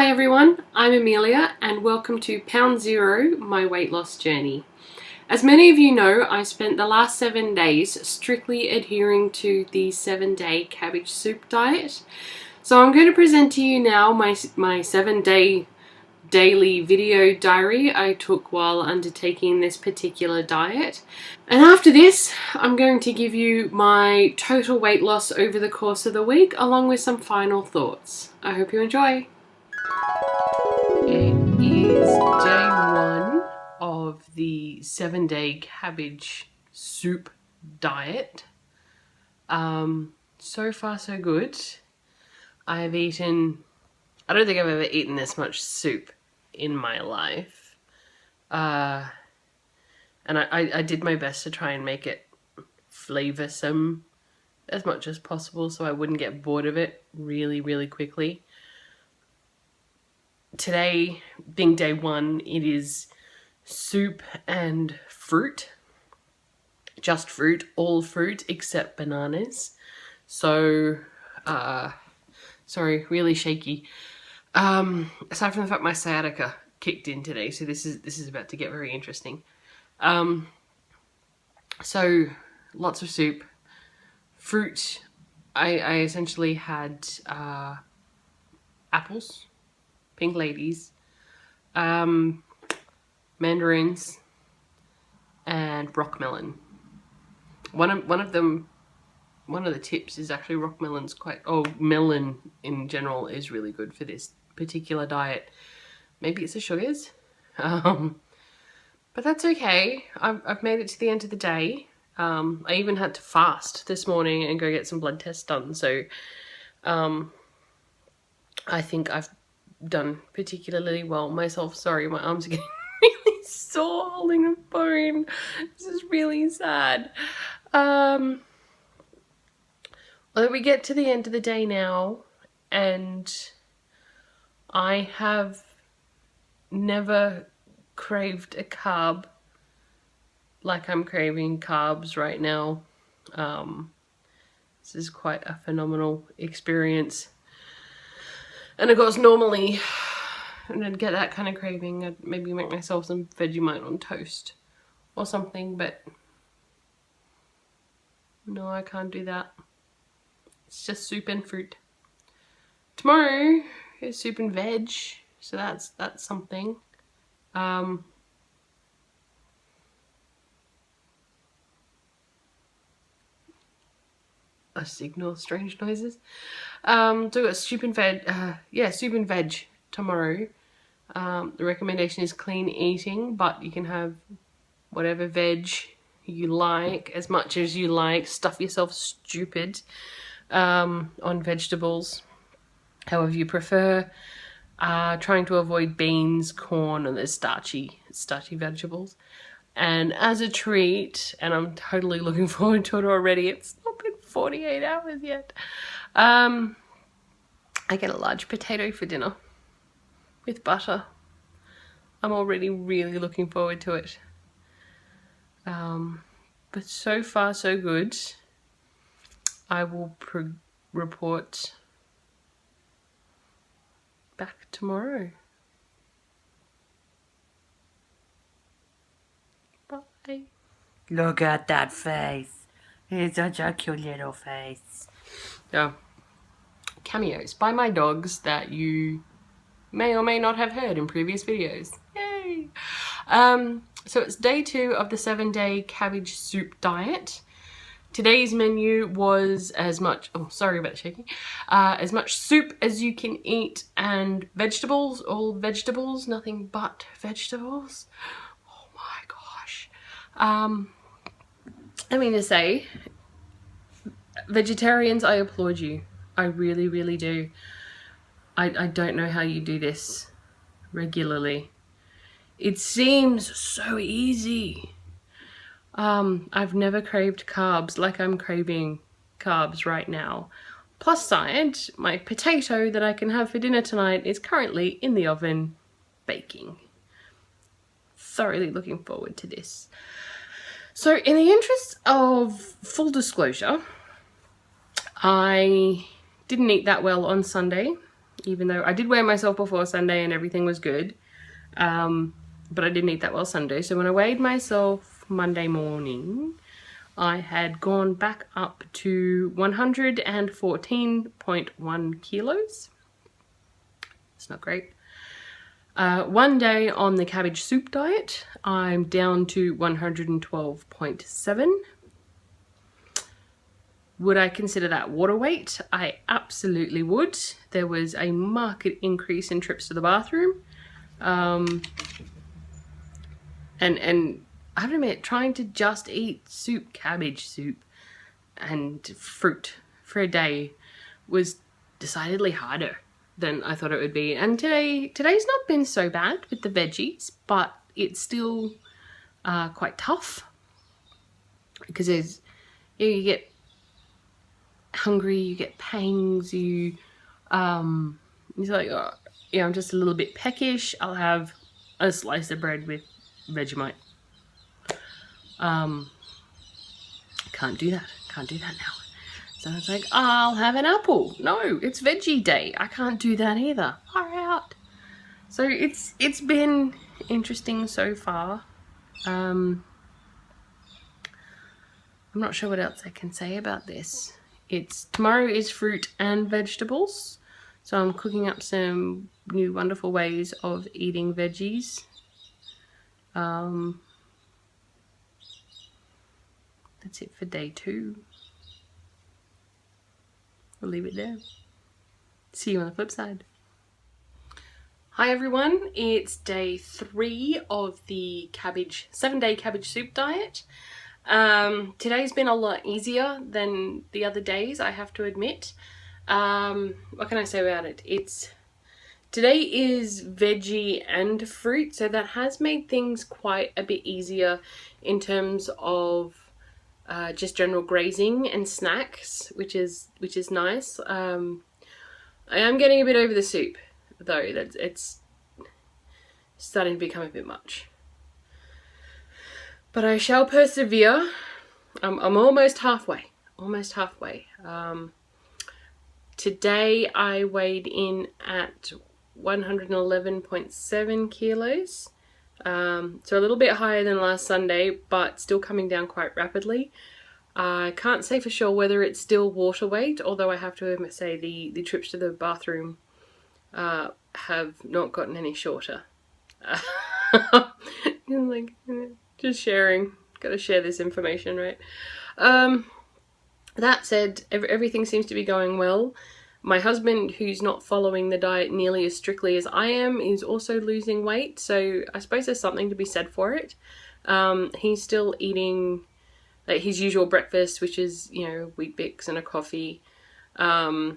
Hi everyone, I'm Amelia and welcome to Pound Zero, my weight loss journey. As many of you know, I spent the last 7 days strictly adhering to the 7-day cabbage soup diet. So I'm going to present to you now my 7-day daily video diary I took while undertaking this particular diet. And after this, I'm going to give you my total weight loss over the course of the week, along with some final thoughts. I hope you enjoy. It is day 1 of the 7-day cabbage soup diet. So far so good. I don't think I've ever eaten this much soup in my life. And I did my best to try and make it flavoursome as much as possible so I wouldn't get bored of it really quickly. Today, being day 1, it is soup and fruit. Just fruit, all fruit except bananas. So, sorry, really shaky. Aside from the fact my sciatica kicked in today, so this is about to get very interesting. So lots of soup. Fruit, I essentially had apples, pink ladies, mandarins, and rock melon. One of the tips is actually rock melon's melon in general is really good for this particular diet. Maybe it's the sugars, but that's okay. I've made it to the end of the day. I even had to fast this morning and go get some blood tests done. So, I think I've done particularly well myself. Sorry, my arms are getting really sore holding the phone. This is really sad. Well, we get to the end of the day now, and I have never craved a carb like I'm craving carbs right now. This is quite a phenomenal experience. And of course, normally, when I'd get that kind of craving, I'd maybe make myself some Vegemite on toast or something, but no, I can't do that. It's just soup and fruit. Tomorrow is soup and veg, so that's something. Let's ignore strange noises. So we've got soup and veg tomorrow. The recommendation is clean eating, but you can have whatever veg you like, as much as you like. Stuff yourself stupid on vegetables, however you prefer. Trying to avoid beans, corn, and the starchy vegetables. And as a treat, and I'm totally looking forward to it already, it's not been 48 hours yet, I get a large potato for dinner with butter. I'm already really looking forward to it. But so far so good. I will report back tomorrow. Bye. Look at that face. It's such a cute little face. Yeah. Cameos by my dogs that you may or may not have heard in previous videos. Yay! So it's day 2 of the 7-day cabbage soup diet. Today's menu was as much, as much soup as you can eat and vegetables, all vegetables, nothing but vegetables. Oh my gosh. I mean to say, vegetarians, I applaud you. I really do. I don't know how you do this regularly. It seems so easy. I've never craved carbs like I'm craving carbs right now. Plus side, my potato that I can have for dinner tonight is currently in the oven baking. Thoroughly looking forward to this. So in the interest of full disclosure, I didn't eat that well on Sunday. even though I did weigh myself before Sunday and everything was good. But I didn't eat that well Sunday. So when I weighed myself Monday morning, I had gone back up to 114.1 kilos. It's not great. One day on the Cabbage Soup Diet, I'm down to 112.7. Would I consider that water weight? I absolutely would. There was a marked increase in trips to the bathroom. And I have to admit, trying to just eat soup, cabbage soup, and fruit for a day was decidedly harder than I thought it would be. And today's not been so bad with the veggies, but it's still quite tough because there's, you get hungry, you get pangs, you it's like, oh, yeah, I'm just a little bit peckish. I'll have a slice of bread with Vegemite. Can't do that now. So it's like, I'll have an apple. No, it's veggie day. I can't do that either. Far out. So it's been interesting so far. I'm not sure what else I can say about this. Tomorrow is fruit and vegetables. So I'm cooking up some new wonderful ways of eating veggies. That's it for day 2. We'll leave it there. See you on the flip side. Hi everyone, it's day 3 of the 7-day cabbage soup diet. Today's been a lot easier than the other days, I have to admit. What can I say about it? Today is veggie and fruit, so that has made things quite a bit easier in terms of just general grazing and snacks, which is nice. I am getting a bit over the soup, though. It's starting to become a bit much. But I shall persevere. I'm almost halfway. Today I weighed in at 111.7 kilos. So a little bit higher than last Sunday, but still coming down quite rapidly. I can't say for sure whether it's still water weight, although I have to say the trips to the bathroom have not gotten any shorter. Like, just sharing. Gotta share this information, right? That said, everything seems to be going well. My husband, who's not following the diet nearly as strictly as I am, is also losing weight, so I suppose there's something to be said for it. He's still eating like his usual breakfast, which is, you know, Wheat Bix and a coffee, and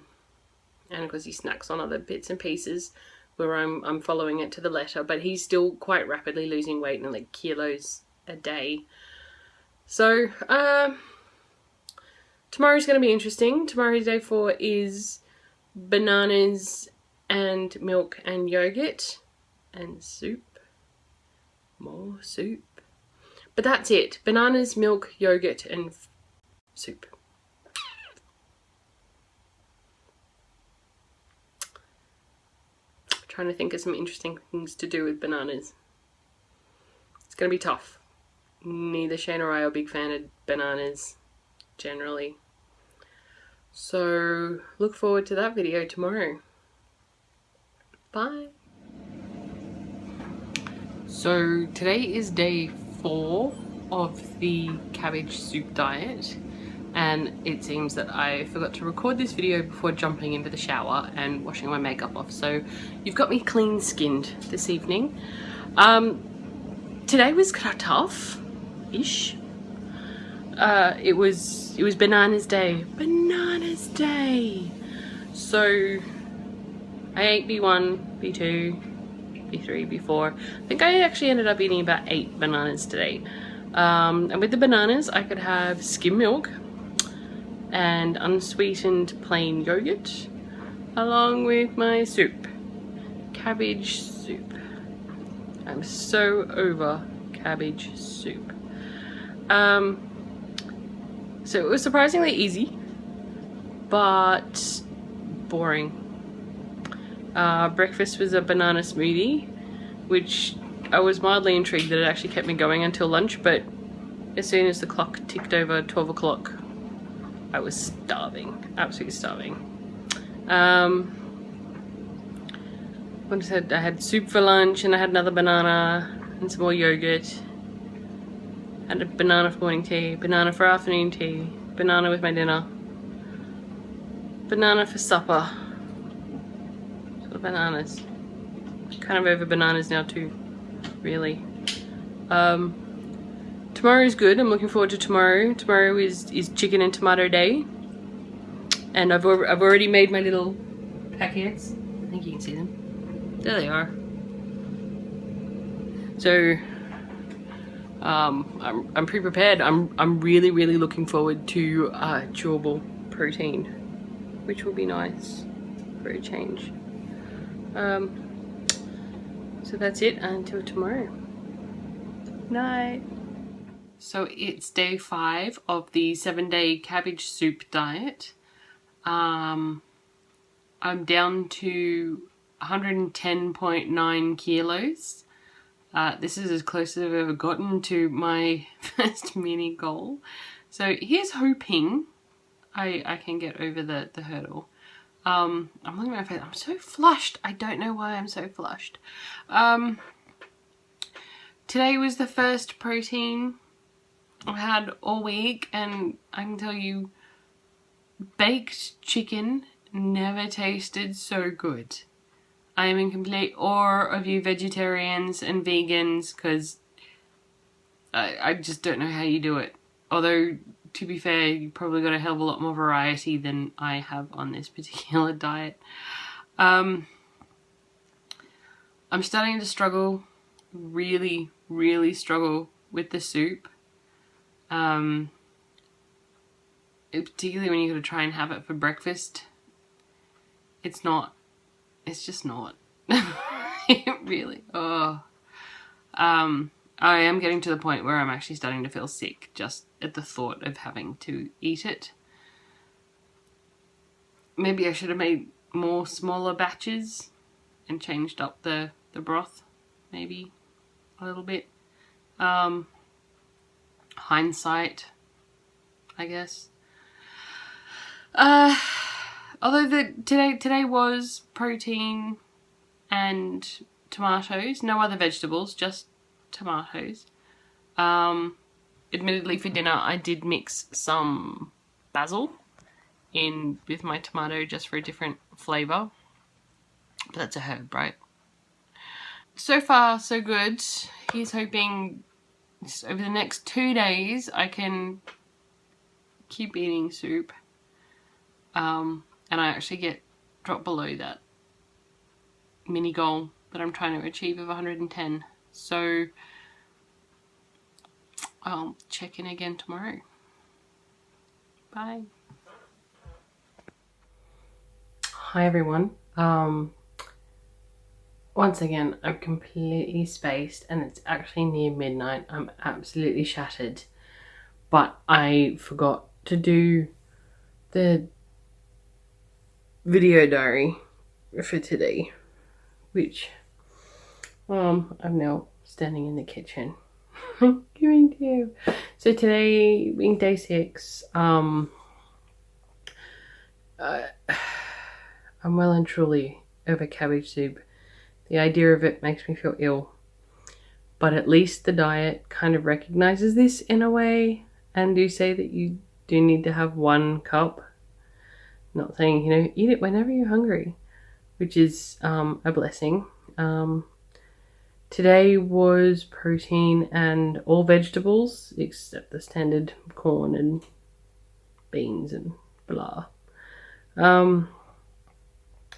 of course he snacks on other bits and pieces where I'm following it to the letter, but he's still quite rapidly losing weight and like kilos a day. So tomorrow's going to be interesting. Tomorrow's day 4 is bananas and milk and yogurt and soup. More soup. But that's it. Bananas, milk, yogurt and soup. I'm trying to think of some interesting things to do with bananas. It's going to be tough. Neither Shane or I are a big fan of bananas generally. So look forward to that video tomorrow. Bye. So today is day 4 of the cabbage soup diet, and it seems that I forgot to record this video before jumping into the shower and washing my makeup off, so you've got me clean skinned this evening. Today was kind of tough-ish. It was bananas day. Bananas day! So I ate B1, B2, B3, B4. I think I actually ended up eating about 8 bananas today. And with the bananas I could have skim milk and unsweetened plain yogurt along with my soup. Cabbage soup. I'm so over cabbage soup. So it was surprisingly easy, but boring. Breakfast was a banana smoothie, which I was mildly intrigued that it actually kept me going until lunch, but as soon as the clock ticked over 12 o'clock, I was starving, absolutely starving. What I said, I had soup for lunch, and I had another banana and some more yogurt. Had a banana for morning tea, banana for afternoon tea, banana with my dinner, banana for supper. Sort of bananas. Kind of over bananas now too, really. Tomorrow is good. I'm looking forward to tomorrow. Tomorrow is chicken and tomato day, and I've already made my little packets. I think you can see them. There they are. So I'm pre-prepared. I'm really looking forward to chewable protein, which will be nice for a change. So that's it until tomorrow. Night. So it's day 5 of the 7-day cabbage soup diet. I'm down to 110.9 kilos. This is as close as I've ever gotten to my first mini goal. So here's hoping I can get over the hurdle. I'm looking at my face. I'm so flushed. I don't know why I'm so flushed. Today was the first protein I had all week, and I can tell you, baked chicken never tasted so good. I am in complete awe of you vegetarians and vegans, because I just don't know how you do it. Although, to be fair, you probably got a hell of a lot more variety than I have on this particular diet. I'm starting to struggle, really struggle with the soup. Particularly when you got to try and have it for breakfast. It's just not. It really, I am getting to the point where I'm actually starting to feel sick just at the thought of having to eat it. Maybe I should have made more smaller batches and changed up the broth, maybe a little bit. Hindsight, I guess. Although today was protein and tomatoes, no other vegetables, just tomatoes. Admittedly for dinner I did mix some basil in with my tomato just for a different flavour. But that's a herb, right? So far so good. He's hoping over the next 2 days I can keep eating soup. And I actually drop below that mini goal that I'm trying to achieve of 110. So I'll check in again tomorrow. Bye. Hi everyone. Once again, I'm completely spaced and it's actually near midnight. I'm absolutely shattered. But I forgot to do the video diary for today, which I'm now standing in the kitchen giving to you. So today being day 6, I'm well and truly over cabbage soup. The idea of it makes me feel ill, but at least the diet kind of recognizes this in a way and do say that you do need to have 1 cup. Not saying, eat it whenever you're hungry, which is a blessing. Today was protein and all vegetables except the standard corn and beans and blah.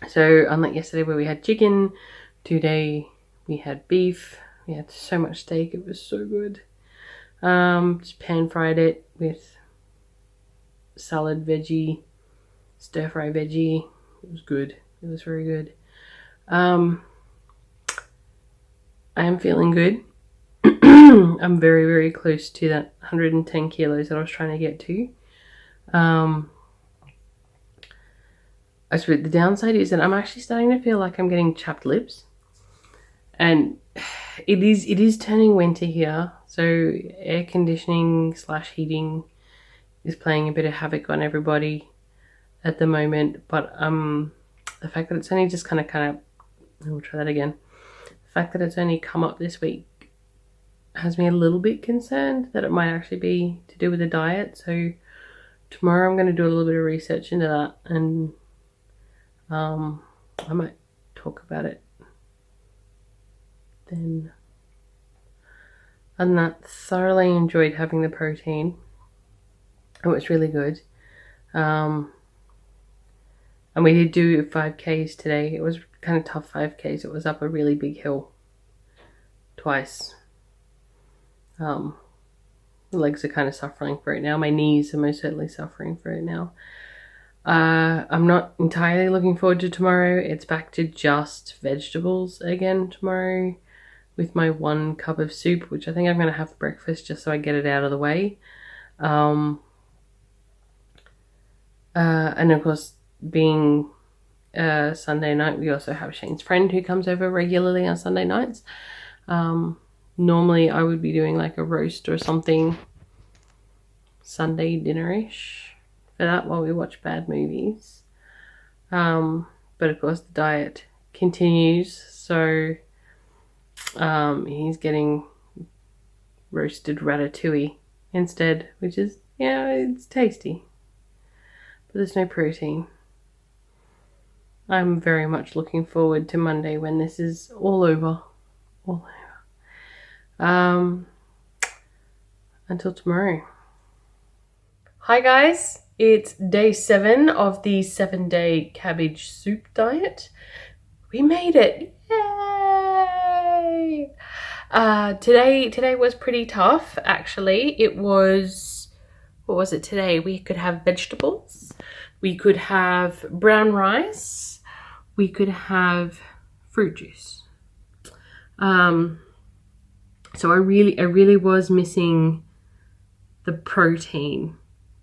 So unlike yesterday where we had chicken, today we had beef. We had so much steak, it was so good. Just pan fried it with salad, veggie, stir fry veggie. It was good. It was very good. I am feeling good. I'm very close to that 110 kilos that I was trying to get to. I suppose the downside is that I'm actually starting to feel like I'm getting chapped lips, and it is turning winter here, so air conditioning / heating is playing a bit of havoc on everybody at the moment. But the fact that it's only just kind of I'll try that again. The fact that it's only come up this week has me a little bit concerned that it might actually be to do with the diet. So tomorrow I'm going to do a little bit of research into that, and I might talk about it then. Other than that, thoroughly enjoyed having the protein. It was really good. And we did do 5Ks today. It was kind of tough 5Ks. It was up a really big hill twice. The legs are kind of suffering for it now. My knees are most certainly suffering for it now. I'm not entirely looking forward to tomorrow. It's back to just vegetables again tomorrow, with my 1 cup of soup, which I think I'm going to have for breakfast just so I get it out of the way. And of course, being Sunday night, we also have Shane's friend who comes over regularly on Sunday nights. Normally I would be doing like a roast or something Sunday dinner-ish for that while we watch bad movies. But of course the diet continues, so he's getting roasted ratatouille instead, which is, yeah, it's tasty, but there's no protein. I'm very much looking forward to Monday when this is all over. Until tomorrow. Hi guys, it's day 7 of the 7-day cabbage soup diet. We made it! Yay! Today was pretty tough, actually. It was, what was it today? We could have vegetables, we could have brown rice, we could have fruit juice. So I really was missing the protein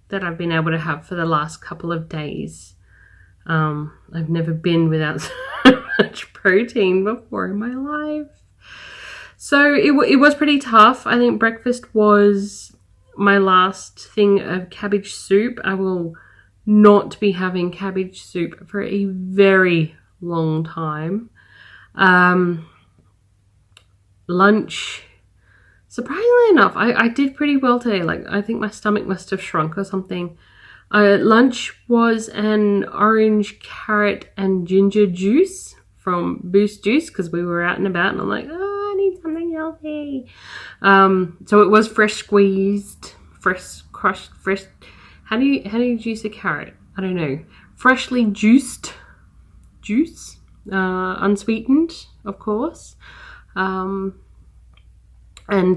that I've been able to have for the last couple of days. I've never been without so much protein before in my life. So it was pretty tough. I think breakfast was my last thing of cabbage soup. I will not be having cabbage soup for a very long time. Lunch, surprisingly enough, I did pretty well today. Like, I think my stomach must have shrunk or something. Lunch was an orange, carrot and ginger juice from Boost Juice, because we were out and about and I'm like, oh, I need something healthy. So it was fresh squeezed, fresh crushed, fresh, how do you juice a carrot? I don't know. Freshly juiced juice, unsweetened, of course. And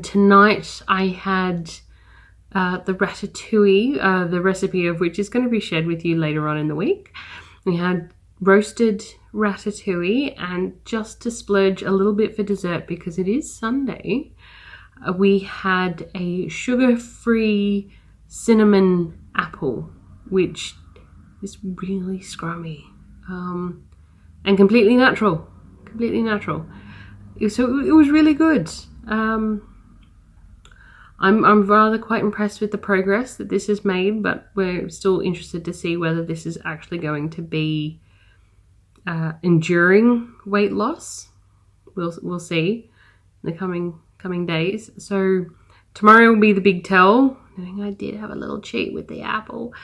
tonight I had the ratatouille, the recipe of which is going to be shared with you later on in the week. We had roasted ratatouille, and just to splurge a little bit for dessert because it is Sunday, we had a sugar-free cinnamon apple, which is really scrummy, and completely natural. So it was really good. I'm rather quite impressed with the progress that this has made, but we're still interested to see whether this is actually going to be enduring weight loss. We'll see in the coming days. So tomorrow will be the big tell. I think I did have a little cheat with the apple.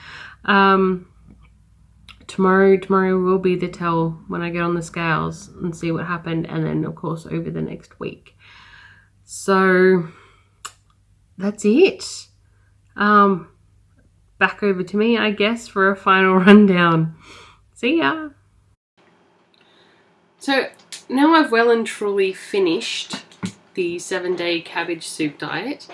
Tomorrow will be the tell when I get on the scales and see what happened, and then of course over the next week. So that's it. Back over to me, I guess, for a final rundown. See ya. So now I've well and truly finished the 7-day cabbage soup diet.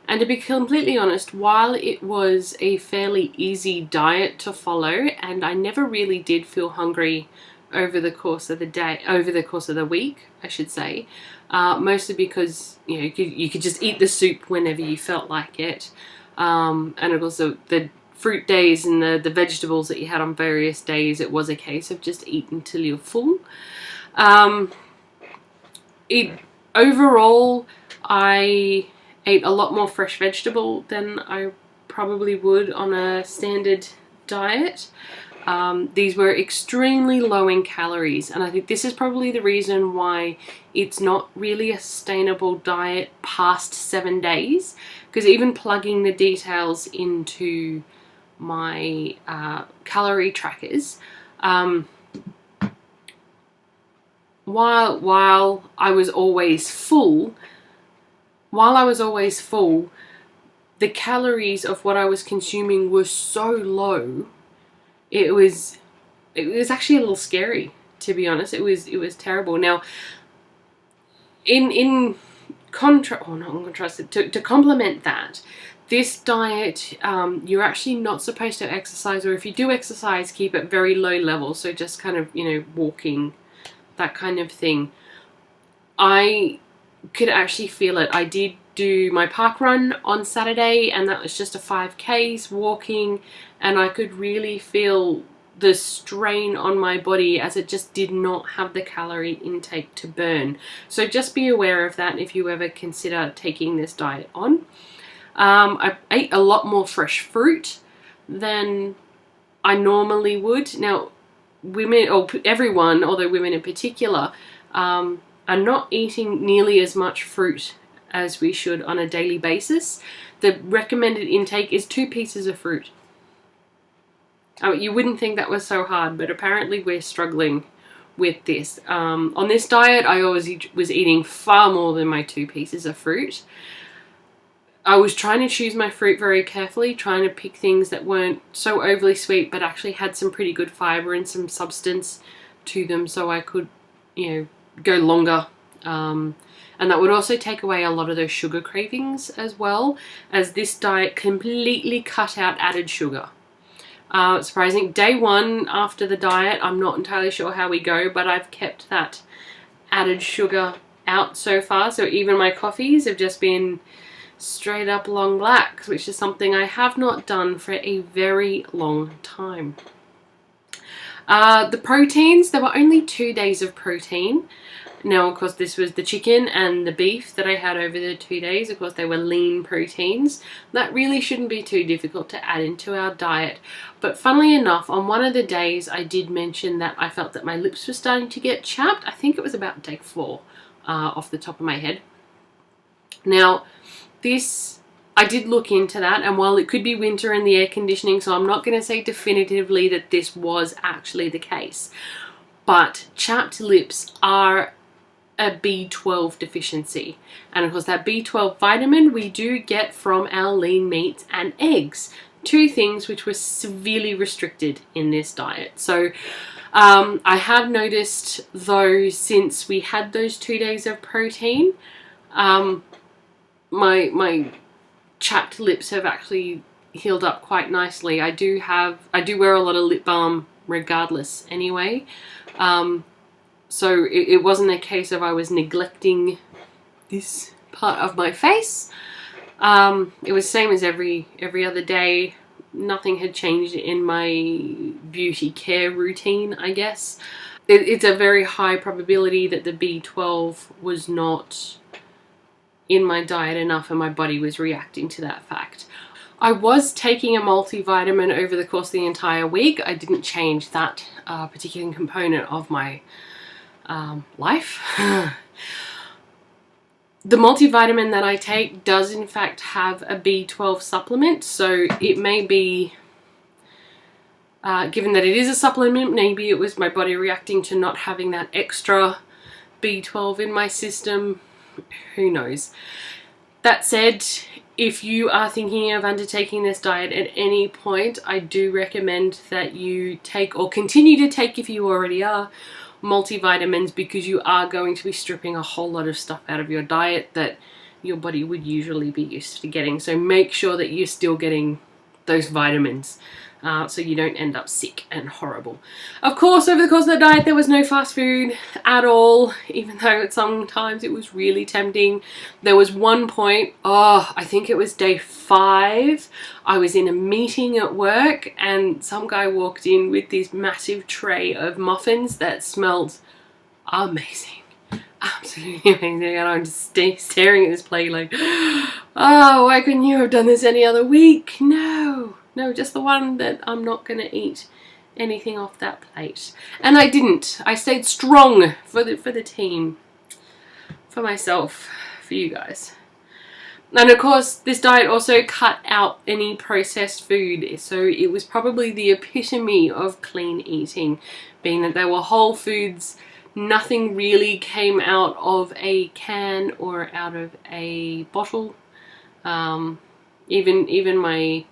And to be completely honest, while it was a fairly easy diet to follow, and I never really did feel hungry over the course of the week, I should say, mostly because you could just eat the soup whenever you felt like it, and also the fruit days and the vegetables that you had on various days, it was a case of just eat until you're full. Overall, I ate a lot more fresh vegetable than I probably would on a standard diet. These were extremely low in calories, and I think this is probably the reason why it's not really a sustainable diet past 7 days, because even plugging the details into my calorie trackers, while I was always full, the calories of what I was consuming were so low. It was actually a little scary, to be honest. It was terrible. Now, to complement that, this diet, you're actually not supposed to exercise, or if you do exercise, keep it very low level. So just kind of, walking, that kind of thing. I could actually feel it. I did do my park run on Saturday, and that was just a 5Ks walking, and I could really feel the strain on my body as it just did not have the calorie intake to burn. So just be aware of that if you ever consider taking this diet on. I ate a lot more fresh fruit than I normally would. Now, women, or everyone, although women in particular, are not eating nearly as much fruit as we should on a daily basis. The recommended intake is 2 pieces of fruit. You wouldn't think that was so hard, but apparently we're struggling with this. On this diet, I always was eating far more than my 2 pieces of fruit. I was trying to choose my fruit very carefully, trying to pick things that weren't so overly sweet, but actually had some pretty good fiber and some substance to them, so I could, go longer. And that would also take away a lot of those sugar cravings as well, as this diet completely cut out added sugar. Surprising. Day 1 after the diet, I'm not entirely sure how we go, but I've kept that added sugar out so far. So even my coffees have just been straight up long blacks, which is something I have not done for a very long time. The proteins, there were only 2 days of protein. Now, of course, this was the chicken and the beef that I had over the 2 days. Of course, they were lean proteins. That really shouldn't be too difficult to add into our diet. But funnily enough, on one of the days, I did mention that I felt that my lips were starting to get chapped. I think it was about day 4, off the top of my head. Now, I did look into that, and while it could be winter and the air conditioning, so I'm not going to say definitively that this was actually the case, but chapped lips are a B12 deficiency. And of course, that B12 vitamin we do get from our lean meats and eggs, 2 things which were severely restricted in this diet. So I have noticed, though, since we had those 2 days of protein, my chapped lips have actually healed up quite nicely. I do wear a lot of lip balm regardless anyway. So it wasn't a case of I was neglecting this part of my face. It was same as every other day. Nothing had changed in my beauty care routine, I guess. It's a very high probability that the B12 was not in my diet enough and my body was reacting to that fact. I was taking a multivitamin over the course of the entire week. I didn't change that particular component of my life. The multivitamin that I take does in fact have a B12 supplement, so it may be, given that it is a supplement, maybe it was my body reacting to not having that extra B12 in my system. Who knows? That said, if you are thinking of undertaking this diet at any point, I do recommend that you take, or continue to take if you already are, multivitamins, because you are going to be stripping a whole lot of stuff out of your diet that your body would usually be used to getting. So make sure that you're still getting those vitamins. so you don't end up sick and horrible. Of course, over the course of the diet, there was no fast food at all, even though sometimes it was really tempting. There was one point, I think it was day 5, I was in a meeting at work and some guy walked in with this massive tray of muffins that smelled amazing. Absolutely amazing. And I'm just staring at this plate like, oh, why couldn't you have done this any other week? No, just the one that I'm not going to eat anything off that plate. And I didn't. I stayed strong for the team, for myself, for you guys. And of course, this diet also cut out any processed food, so it was probably the epitome of clean eating, being that there were whole foods. Nothing really came out of a can or out of a bottle. Even my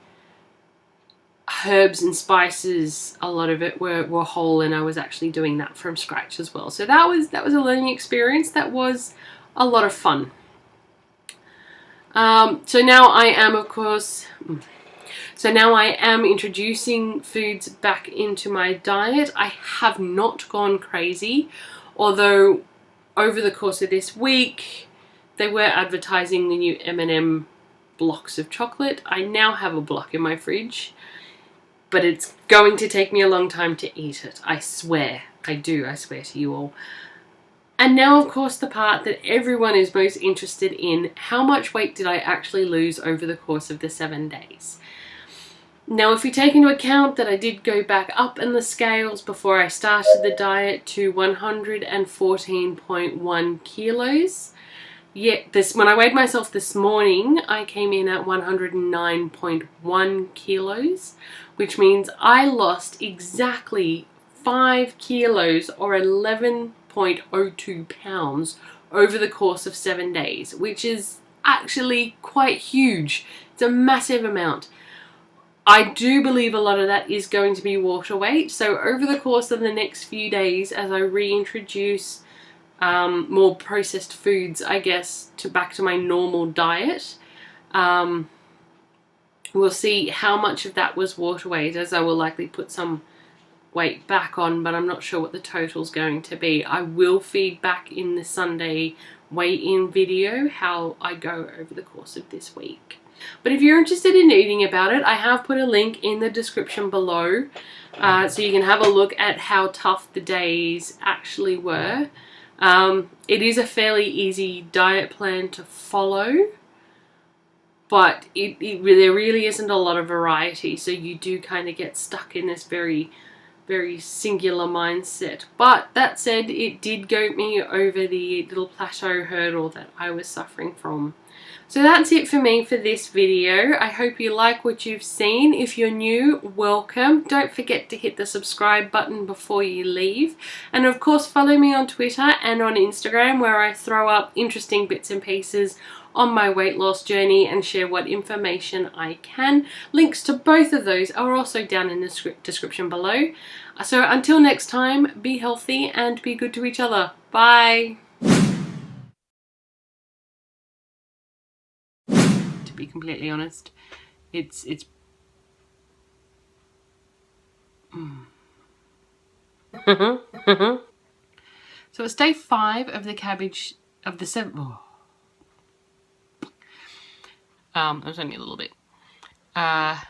herbs and spices, a lot of it were whole, and I was actually doing that from scratch as well. So that was a learning experience. That was a lot of fun. So now I am introducing foods back into my diet. I have not gone crazy, although over the course of this week they were advertising the new M&M blocks of chocolate. I now have a block in my fridge, but it's going to take me a long time to eat it. I swear. I swear to you all. And now, of course, the part that everyone is most interested in: how much weight did I actually lose over the course of the 7 days? Now, if we take into account that I did go back up in the scales before I started the diet to 114.1 kilos, when I weighed myself this morning, I came in at 109.1 kilos, which means I lost exactly 5 kilos or 11.02 pounds over the course of 7 days, which is actually quite huge. It's a massive amount. I do believe a lot of that is going to be water weight. So over the course of the next few days, as I reintroduce more processed foods, I guess, back to my normal diet, we'll see how much of that was water weight, as I will likely put some weight back on, but I'm not sure what the total's going to be. I will feed back in the Sunday weigh-in video how I go over the course of this week. But if you're interested in reading about it, I have put a link in the description below, so you can have a look at how tough the days actually were. It is a fairly easy diet plan to follow, but there really isn't a lot of variety, so you do kind of get stuck in this very singular mindset. But that said, it did get me over the little plateau hurdle that I was suffering from. So that's it for me for this video. I hope you like what you've seen. If you're new, welcome. Don't forget to hit the subscribe button before you leave. And of course, follow me on Twitter and on Instagram, where I throw up interesting bits and pieces on my weight loss journey and share what information I can. Links to both of those are also down in the description below. So until next time, be healthy and be good to each other. Bye. To be completely honest, it's So it's day 5 of the cabbage of the 7. Oh. It was only a little bit. Oh.